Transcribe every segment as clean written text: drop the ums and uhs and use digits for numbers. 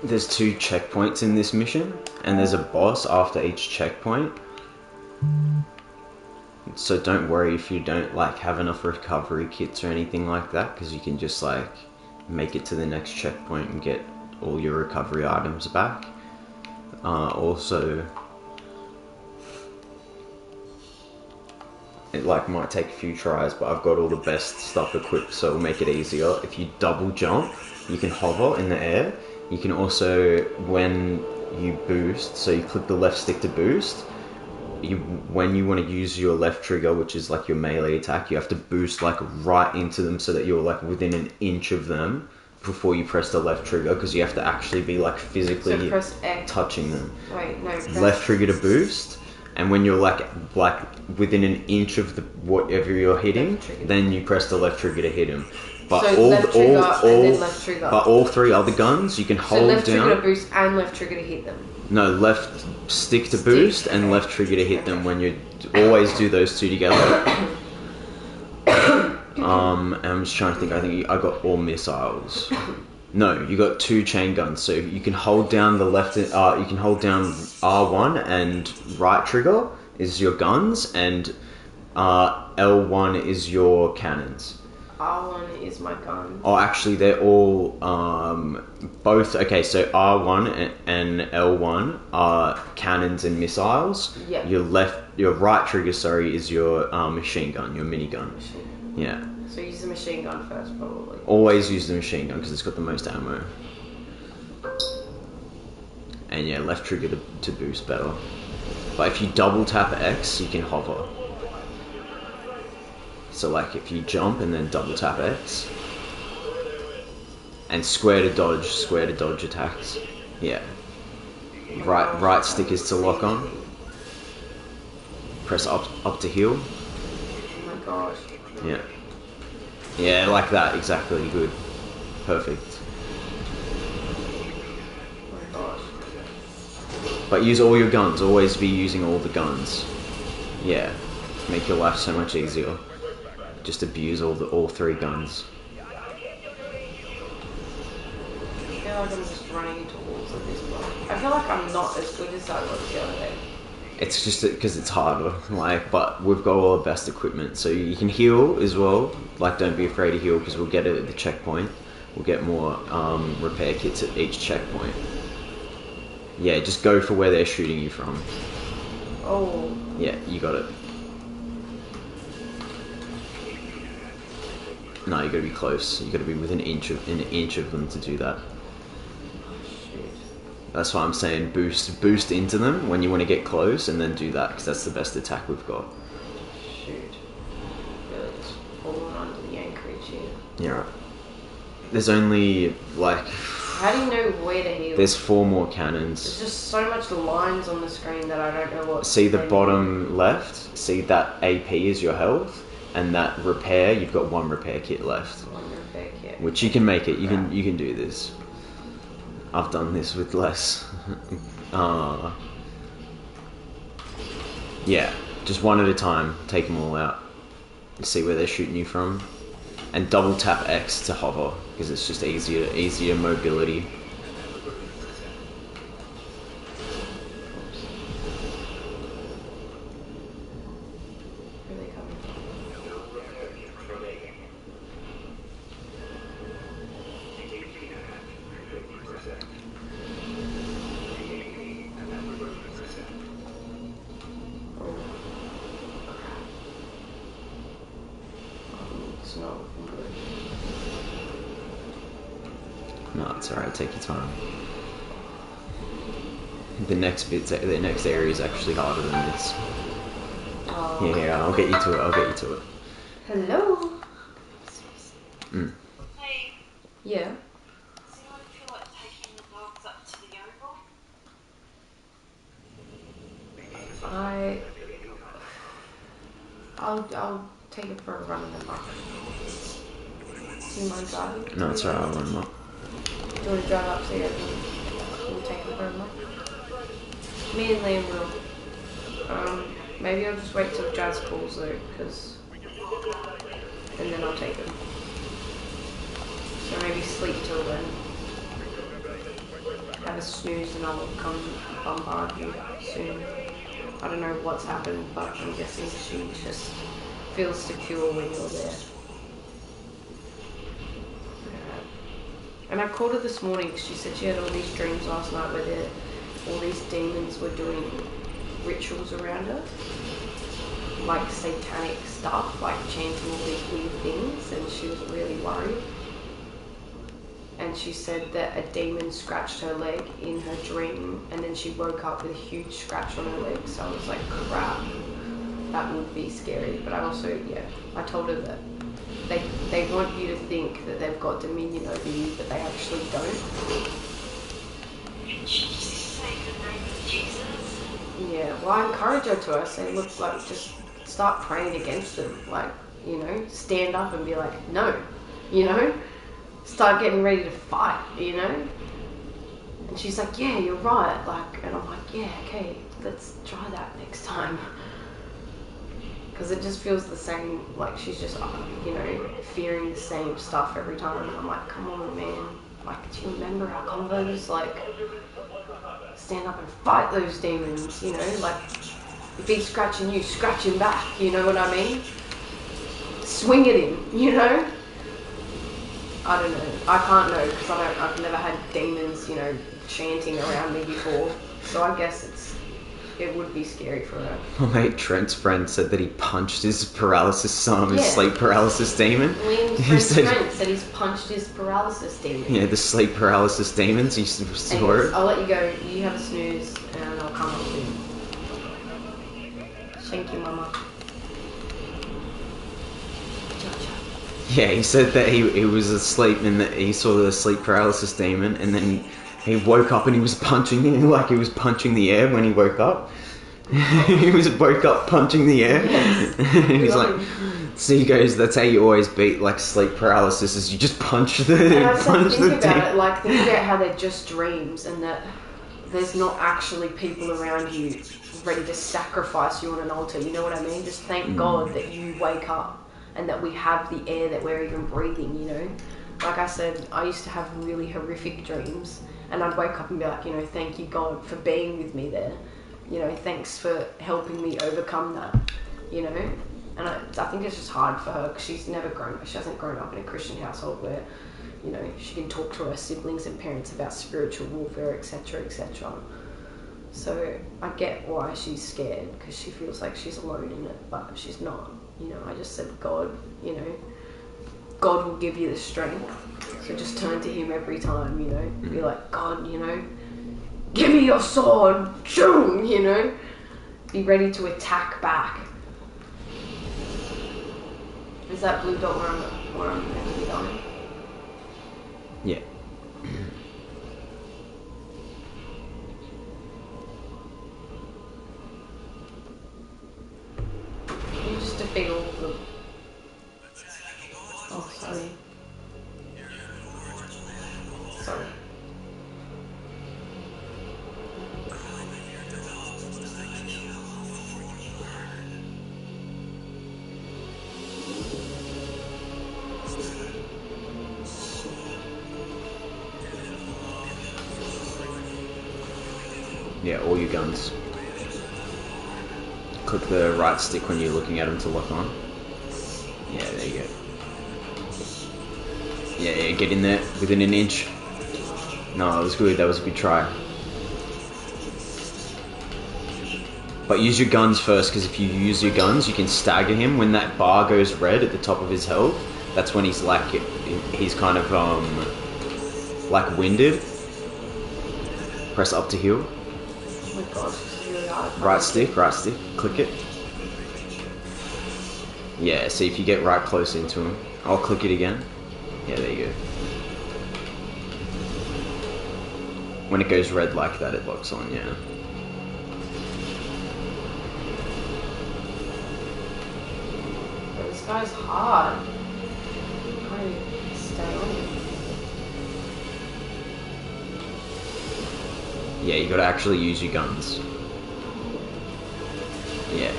there's 2 checkpoints in this mission, and there's a boss after each checkpoint. So don't worry if you don't like have enough recovery kits or anything like that, because you can just like make it to the next checkpoint and get all your recovery items back. Also, it like might take a few tries, but I've got all the best stuff equipped, so it'll make it easier. If you double jump, you can hover in the air. You can also, when you boost, so you click the left stick to boost, when you want to use your left trigger, which is like your melee attack, you have to boost like right into them so that you're like within an inch of them before you press the left trigger, because you have to actually be like physically touching them. Wait, no. Left trigger to boost, and when you're like within an inch of the whatever you're hitting, then you press the left trigger to hit him. But so left trigger and then left trigger. But all 3 other guns you can hold down. So left trigger to boost and left trigger to hit them. No, left stick to boost and left trigger to hit them. When you always do those 2 together. I'm just trying to think. I think I got all missiles. No, you got 2 chain guns. So you can hold down the left. You can hold down R1 and right trigger is your guns, and L1 is your cannons. R1 is my gun. Oh, actually, they're all both. Okay, so R1 and L1 are cannons and missiles. Yeah. Your right trigger, sorry, is your machine gun, your minigun. Yeah. So use the machine gun first, probably. Always use the machine gun because it's got the most ammo. And yeah, left trigger to boost better. But if you double tap X, you can hover. So like if you jump and then double tap X, and square to dodge attacks. Yeah. Right stick is to lock on. Press up to heal. Oh my gosh. Yeah. Yeah, like that, exactly, good. Perfect. Oh my gosh. But use all your guns, always be using all the guns. Yeah. Make your life so much easier. Just abuse all 3 guns. I feel like I'm just running into walls at this point. I feel like I'm not as good as I was the other day. It's just because it's harder, like, but we've got all the best equipment, so you can heal as well. Like, don't be afraid to heal, because we'll get it at the checkpoint. We'll get more repair kits at each checkpoint. Yeah, just go for where they're shooting you from. Oh. Yeah, you got it. No, you gotta be close. You gotta be within an inch of them to do that. That's why I'm saying boost into them when you want to get close, and then do that, because that's the best attack we've got. Shoot. Really just falling under the anchorage here. Yeah, right. There's only like... How do you know where to heal? There's 4 more cannons. There's just so much lines on the screen that I don't know what... See the bottom left? See that AP is your health? And that repair, you've got 1 repair kit left. 1 repair kit. Which you can make it. You can do this. I've done this with less. Yeah, just 1 at a time. Take them all out. See where they're shooting you from. And double tap X to hover, because it's just easier mobility. Where are they coming It's not looking good. No, it's alright, take your time. The next area is actually harder than this. Oh. Yeah, I'll get you to it. Hello? Hey, Yeah. does anyone feel like taking the dogs up to the oval? I'll take it for a run in the park. Do you mind driving? No, it's alright, I'll run them up. Do you want to drive up so you can take it for a run? Me and Liam will. Maybe I'll just wait till Jazz calls though, and then I'll take them. So maybe sleep till then. snooze and I'll come bombard you soon. I don't know what's happened, but I'm guessing she just feels secure when you're there. And I called her this morning because she said she had all these dreams last night where all these demons were doing rituals around her. Like satanic stuff, like chanting all these weird things, and she was really worried. And she said that a demon scratched her leg in her dream, and then she woke up with a huge scratch on her leg. So I was like, crap, that would be scary. But I also, I told her that they want you to think that they've got dominion over you, but they actually don't. Didn't she just say the name of Jesus? Yeah, well, I encourage her to. I say, look, like, just start praying against them. Like, you know, stand up and be like, no, you know? Start getting ready to fight, you know? And she's like, yeah, you're right. Like, and I'm like, yeah, okay, let's try that next time. Because it just feels the same, like she's just, you know, fearing the same stuff every time. And I'm like, come on, man. Like, do you remember our convos? Like, stand up and fight those demons, you know? Like, if he's scratching you, scratch him back, you know what I mean? Swing at him, you know? I don't know. I can't know because I've never had demons, you know, chanting around me before. So I guess it would be scary for her. My mate Trent's friend said that he punched his paralysis son, his Yeah. sleep paralysis demon. Liam's friend Trent said he's punched his paralysis demon. Yeah, the sleep paralysis demons. He saw Anyways, it. I'll let you go. You have a snooze and I'll come up soon. Thank you, Mama. Yeah, he said that he was asleep and that he saw the sleep paralysis demon, and then he woke up and he was punching it like he was punching the air when he woke up. He woke up punching the air. Yes. And he's like, so he goes, that's how you always beat like sleep paralysis, is you just punch the And I said, punch think the about demon. it, like, think about how they're just dreams and that there's not actually people around you ready to sacrifice you on an altar, you know what I mean? Just thank God that you wake up and that we have the air that we're even breathing, you know? Like I said, I used to have really horrific dreams and I'd wake up and be like, you know, thank you God for being with me there. You know, thanks for helping me overcome that, you know? And I think it's just hard for her because she hasn't grown up in a Christian household where, you know, she can talk to her siblings and parents about spiritual warfare, etc., etc. So I get why she's scared because she feels like she's alone in it, but she's not. You know, I just said, God, you know, God will give you the strength. So just turn to him every time, you know. Be like, God, you know, give me your sword, shoom, you know. Be ready to attack back. Is that blue dot where I'm meant to be going? Yeah. You just defeat all of them. Oh, sorry. Sorry. Yeah, all your guns. Click the right stick when you're looking at them to lock on. Yeah, there you go. Yeah, get in there within an inch. No, that was good. That was a good try. But use your guns first, because if you use your guns, you can stagger him. When that bar goes red at the top of his health, that's when he's like, he's kind of like winded. Press up to heal. Oh my gosh, this is really hard. Right stick, click it. Yeah, see if you get right close into him. I'll click it again. Yeah, there you go. When it goes red like that, it locks on, yeah. But this guy's hard. I can't stay on him. Yeah, you gotta actually use your guns. Yeah.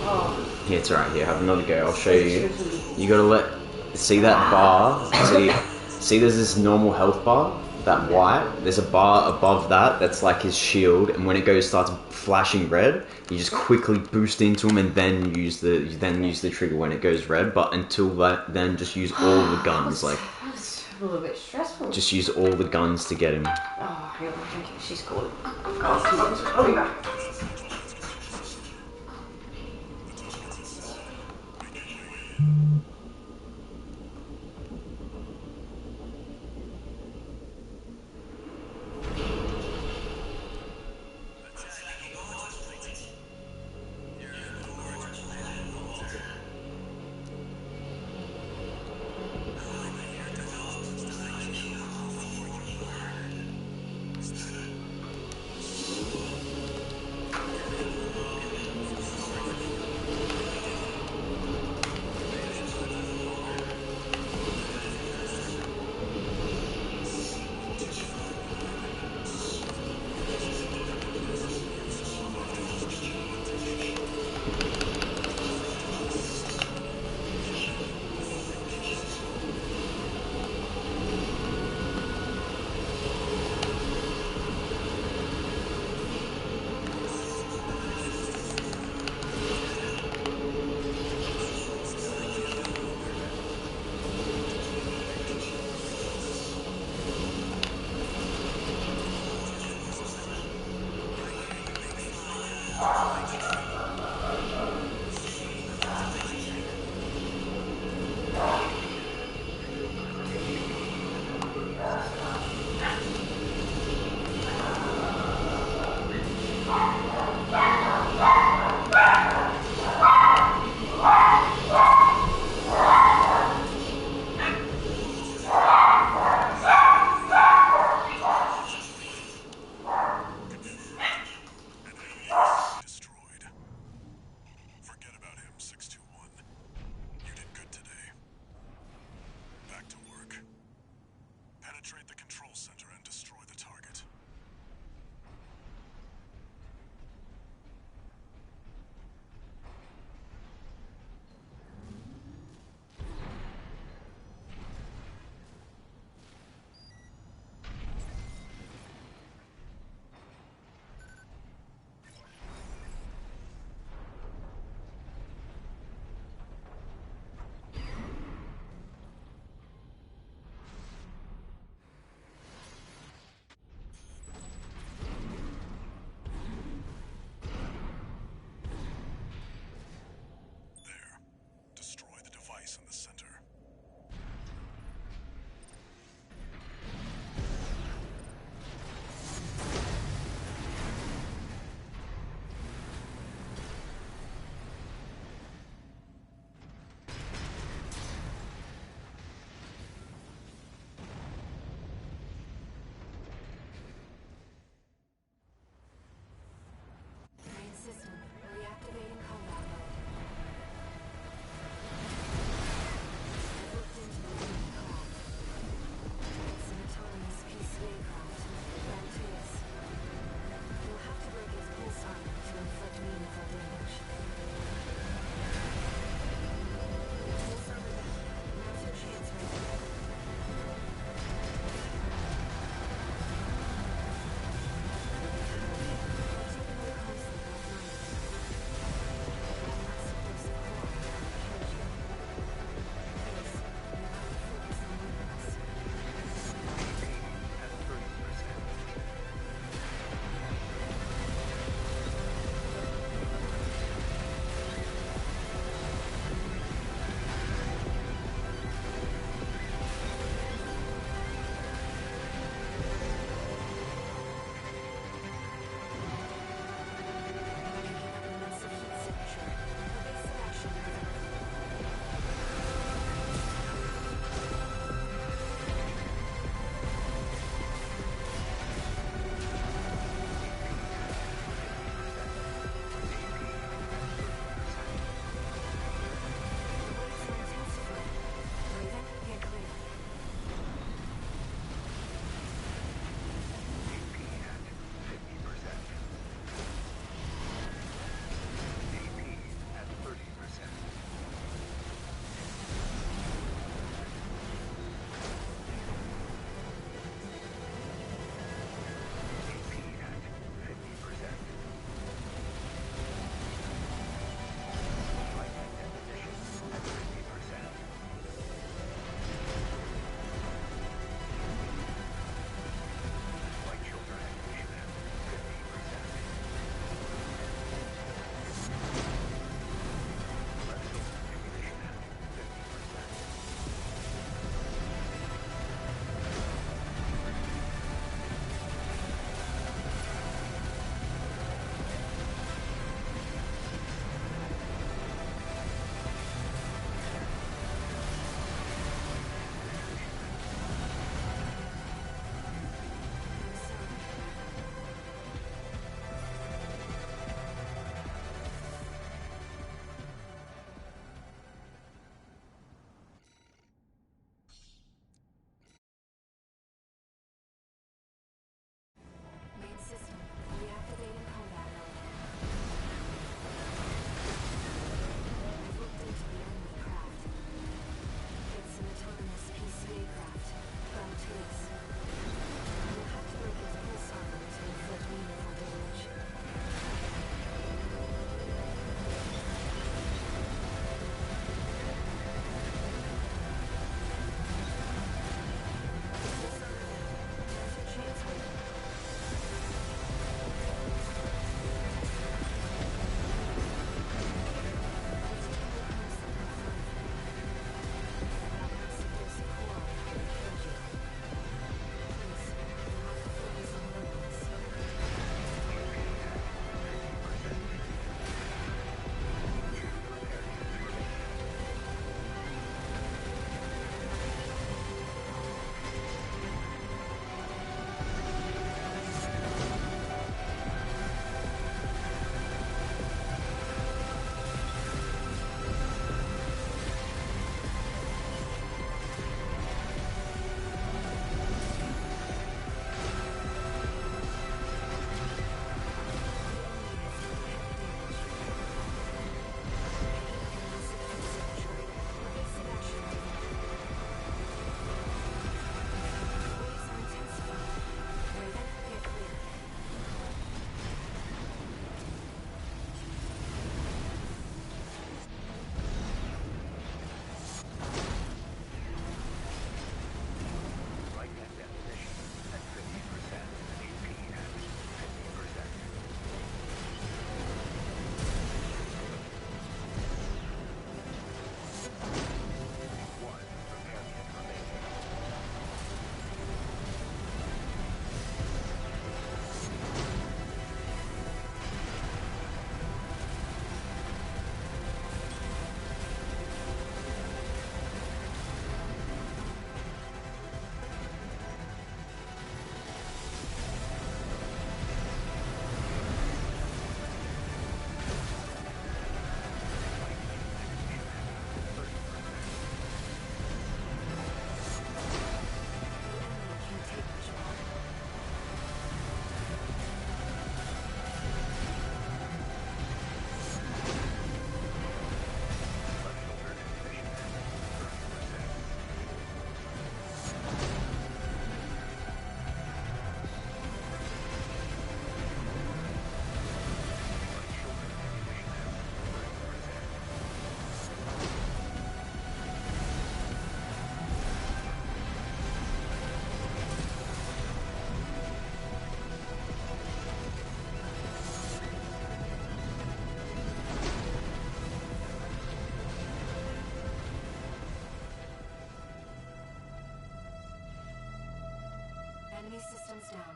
Oh, Here, it's right here. Have another go. I'll show you. You gotta see that bar. See, there's this normal health bar. That white. There's a bar above that. That's like his shield. And when it starts flashing red, you just quickly boost into him and then use the trigger when it goes red. But until then just use all the guns. Like That's a little bit stressful. just use all the guns to get him. Oh, here, thank you. She's calling. Oh, I'll be back. Destroyed. Enemy systems down.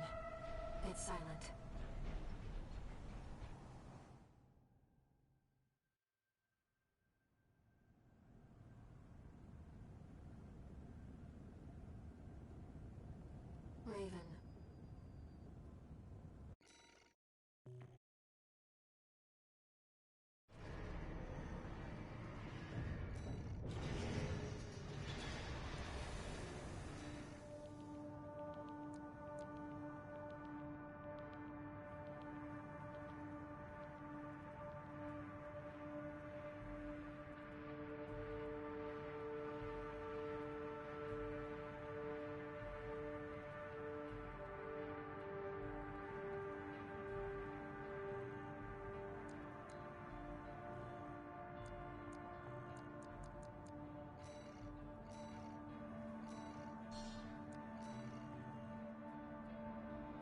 It's silent. Raven.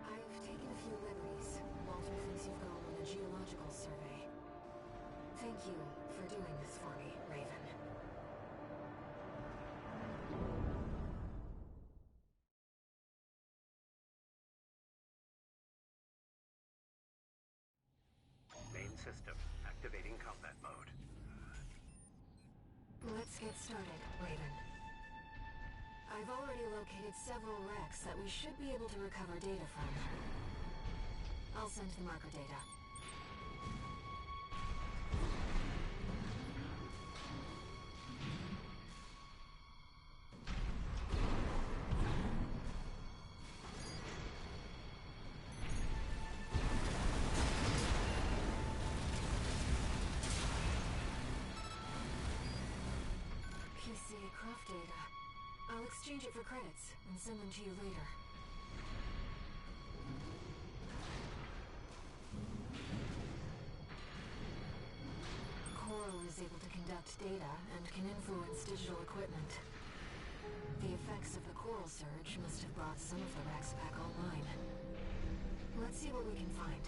I've taken a few liberties. Walter thinks you've gone on a geological survey. Thank you for doing this for me, Raven. Main system, activating combat mode. Let's get started, Raven. I've already located several wrecks that we should be able to recover data from. I'll send the marker data. PCA craft data. I'll exchange it for credits and send them to you later. Coral is able to conduct data and can influence digital equipment. The effects of the coral surge must have brought some of the wrecks back online. Let's see what we can find.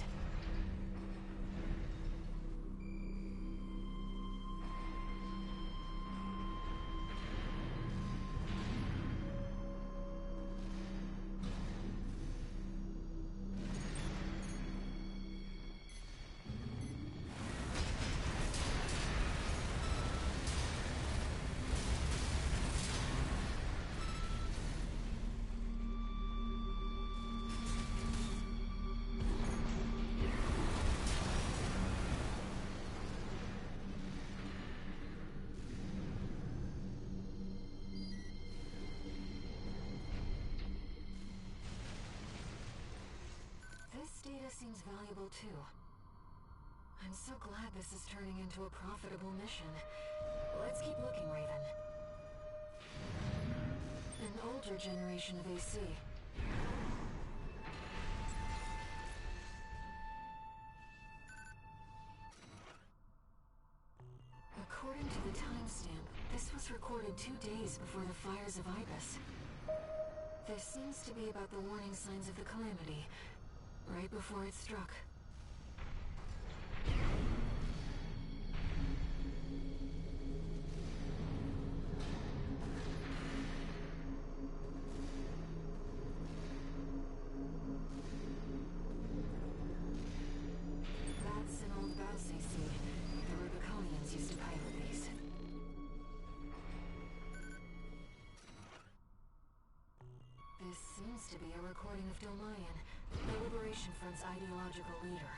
This data seems valuable too. I'm so glad this is turning into a profitable mission. Let's keep looking, Raven. An older generation of AC. According to the timestamp, this was recorded 2 days before the fires of Ibis. This seems to be about the warning signs of the calamity, right before it struck. That's an old Baus AC. The Rubiconians used to pilot these. This seems to be a recording of Dolmayan, the Liberation Front's ideological leader.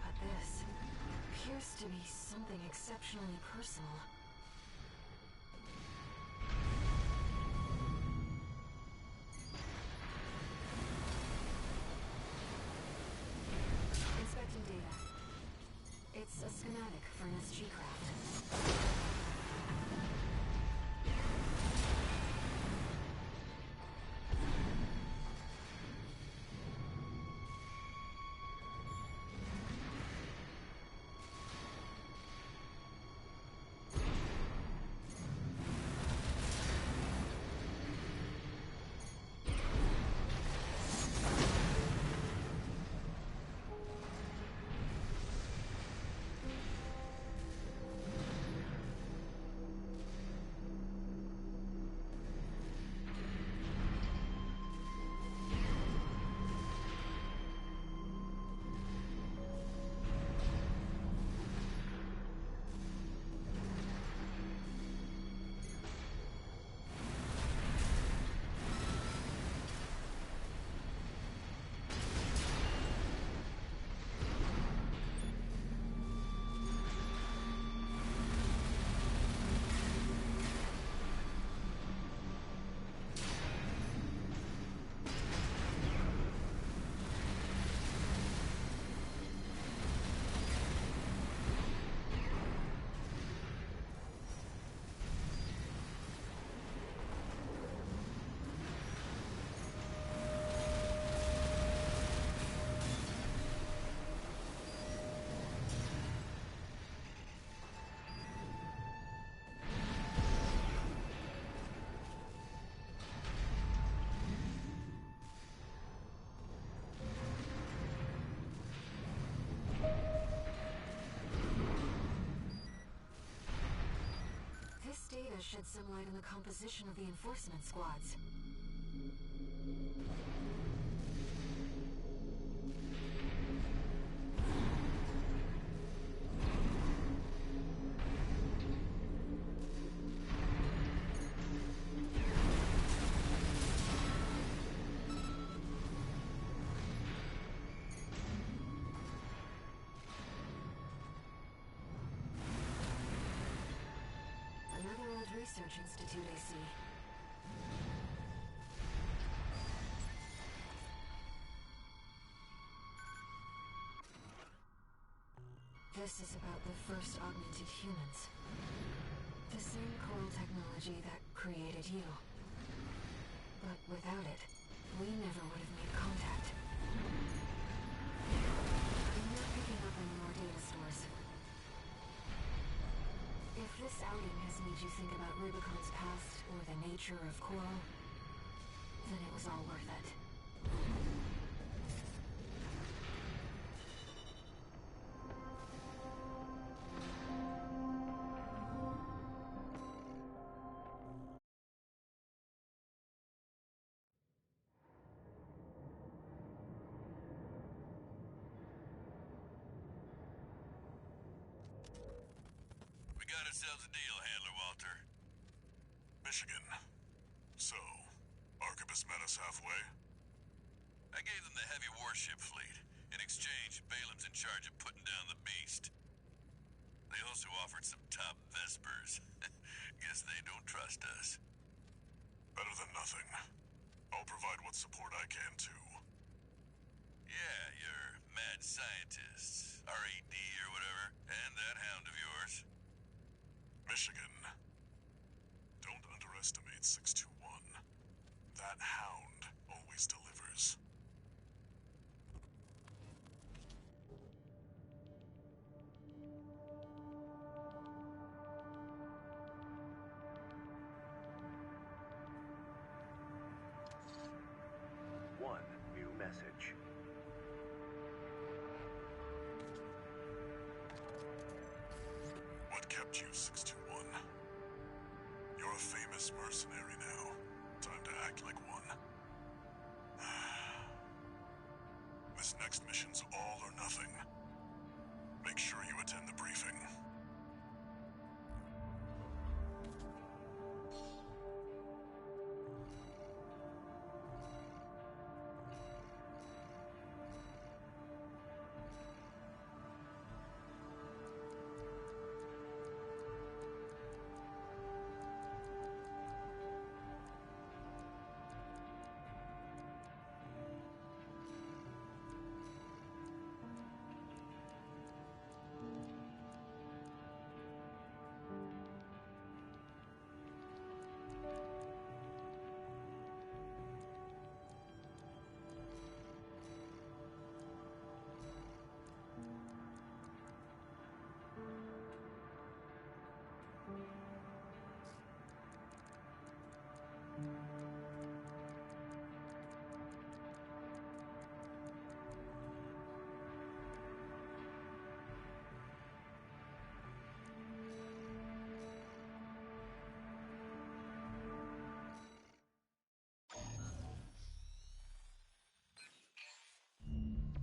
But this appears to be something exceptionally personal. Inspecting data. It's a schematic for an SG craft. data shed some light on the composition of the enforcement squads. Another old research institute, I see. This is about the first augmented humans. The same coral technology that created you. But without it, we never would have made contact. I'm not picking up any more data stores. If this outing has made you think about Rubicon's past or the nature of coral, then it was all worth it. We got ourselves a deal, Handler Walter. Michigan. So, Arquebus met us halfway? I gave them the heavy warship fleet. In exchange, Balam's in charge of putting down the beast. They also offered some top Vespers. Guess they don't trust us. Better than nothing. I'll provide what support I can, too. Yeah, your mad scientists, RAD or whatever, and that hound of yours. Michigan. Don't underestimate 621. That hound always delivers. One new message. What kept you, 621? You're a famous mercenary now. Time to act like one. This next mission's all or nothing. Make sure you attend the briefing.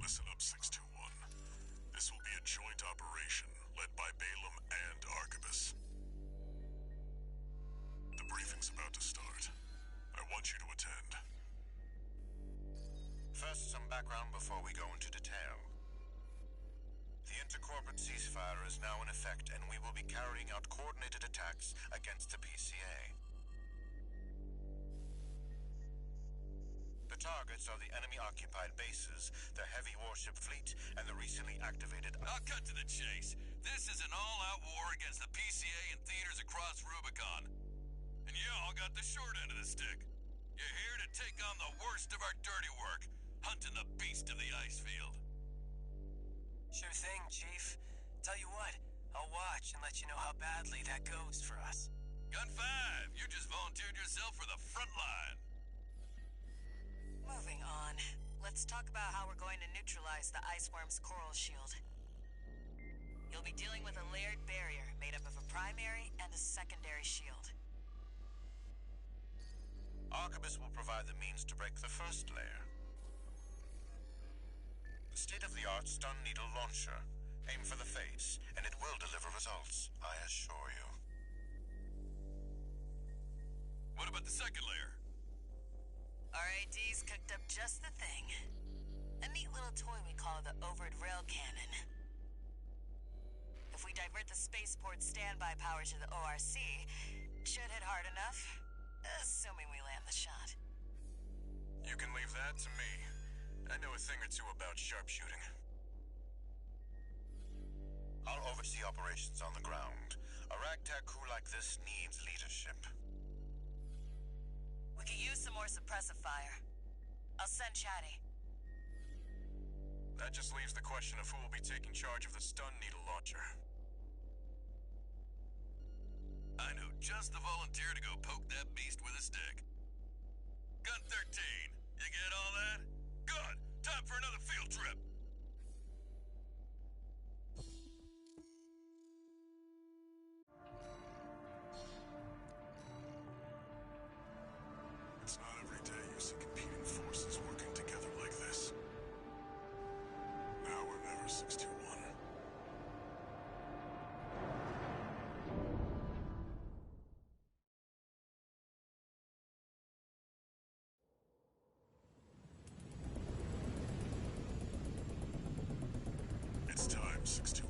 Listen up, 621. This will be a joint operation led by Balam and Arquebus. The briefing's about to start. I want you to attend. First, some background before we go into detail. The intercorporate ceasefire is now in effect, and we will be carrying out coordinated attacks against the PCA. The targets are the enemy-occupied bases, the heavy warship fleet, and the recently activated... I'll cut to the chase. This is an all-out war against the PCA and theaters across Rubicon. And y'all got the short end of the stick. You're here to take on the worst of our dirty work, hunting the beast of the ice field. Sure thing, Chief. Tell you what, I'll watch and let you know how badly that goes for us. Gun 5, you just volunteered yourself for the front line. Moving on. Let's talk about how we're going to neutralize the Iceworm's coral shield. You'll be dealing with a layered barrier made up of a primary and a secondary shield. Arquebus will provide the means to break the first layer. The state-of-the-art stun needle launcher. Aim for the face, and it will deliver results, I assure you. What about the second layer? RAD's cooked up just the thing. A neat little toy we call the Overed Rail Cannon. If we divert the spaceport standby power to the ORC, should hit hard enough, assuming we land the shot. You can leave that to me. I know a thing or two about sharpshooting. I'll oversee operations on the ground. A ragtag crew like this needs leadership. We could use some more suppressive fire. I'll send Chatty. That just leaves the question of who will be taking charge of the stun needle launcher. I know just the volunteer to go poke that beast with a stick. Gun 13, you get all that? Good! Time for another field trip! It's not every day you see competing forces working together like this. Now or never, 621. It's time, 621.